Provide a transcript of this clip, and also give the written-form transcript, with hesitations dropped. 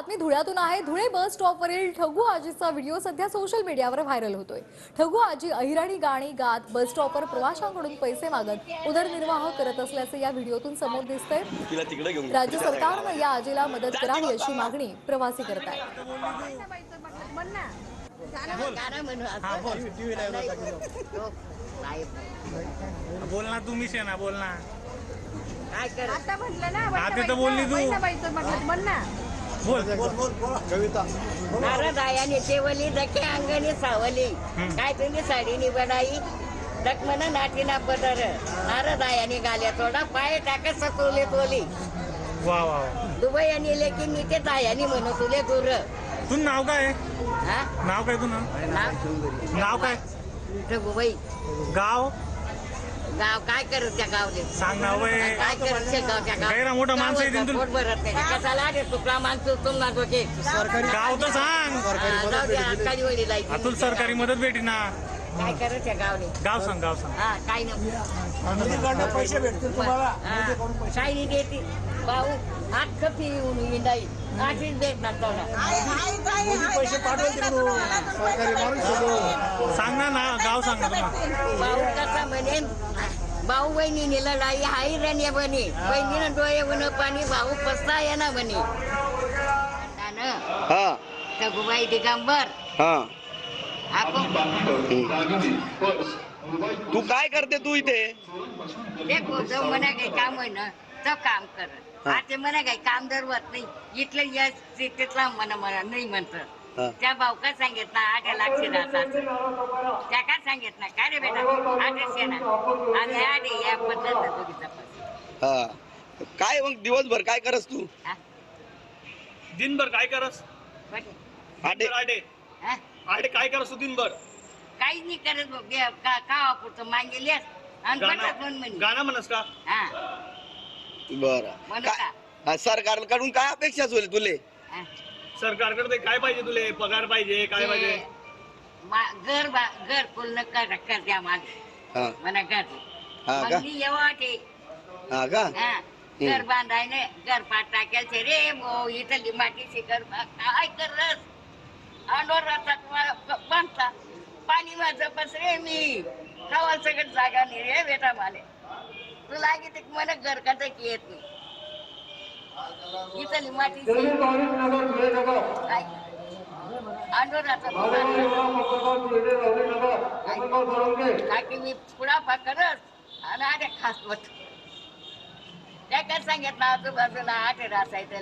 बातमी धुळ्यातून आहे। धुळे बस स्टॉपवरील ठगू आजीचा व्हिडिओ सध्या सोशल मीडियावर व्हायरल होतोय। ठगू आजी अहिराणी गाणी गात बस स्टॉपवर प्रवाशांकडून पैसे मागत उदरनिर्वाह करत असल्याचे या व्हिडिओतून समोर दिसतंय। राज्य सरकारने या आजीला मदत करावी अशी मागणी प्रवासी करत आहेत। बोल ना तुम्ही शेना बोल ना काय कर आता म्हटलं ना आता तर बोलली तू म्हटलं म्हण ना बोल बोल कविता नारद आयाने तेवली दके अंगणी सावली काय तुम्ही साडी निवडाई दकमना नाटीना पदर नारद आयाने गाल्या थोडा पाय टाकत सतोले तोली वा वा दुबई आणि लेकी नीते तायानी म्हणू तुले दूर तू नाव काय हा नाव काय तुझं नाव काय ठगूबाई गाव गाव काय करत त्या गावले सांग नाव काय करत त्या गावच्या गैरा मोठा माणूस आहे तिथून पोट भरत नाही कशाला रे तुला माणसं तुम ना डोके गाव तर सांग जाऊ द्या काही वेळी जायची तुला सरकारी मदत भेटी ना काय करत त्या गावले गाव सांग हा काही नको पैसे भेटतील तुम्हाला काही नाही देते भाऊ हात कपी येऊन इंडाई आठीच देत ना तेवढा पैसे पाठवतील सरकारी माणूस सांग ना गाव सांग ना तुम्हाला भाऊ कसा म्हणे भाऊ बहिणीने लढाई हाई रण्या बने बहिणीनं डोळे बन पाणी भाऊ पसता ये ना म्हणे ठगूबाई दिगंबर तू काय करते तू इथे देखो जो म्हणा काही काम आहे ना तो काम कर आता म्हणा काही काम दरवत नाही इथलं यश तिथला म्हणा नाही म्हणत त्या भाऊ का सांगितलं 8 लाख त्या काय सांगितलं काय रे बेटा 8 शेना आणि 8 या पद्धत दोघीचा काय मग दिवसभर काय करस तू दिनभर काय करस आटे आटे काय करस तू दिनभर काही नाही करत का वापरतो मागेलेस आणि पटात म्हणे गाणं म्हणस का हा बर म्हणू का सरकारकडून काय अपेक्षा होईल तुले हा. सरकारकडे काय पाहिजे तुले पगार पाहिजे काय पाहिजे घर फुल कर द्या माझे हा मला घर हा का? मग मी येवाटे हा का घर बांधायने घर पाठ टाकायचे रे मो इथली मातीची घर काय करस अंडोर राहतात बांधता पाणी माझं बस रे मी खावाल सगळं जागा नाही रे बेटा माले तुला किती मला घर कसं की येत नाही इथली मातीची अंडोर राहतात मी पुढा करत आणि आठ खास बट त्या काय सांगितलं आजूबाजूला 8 रासायचं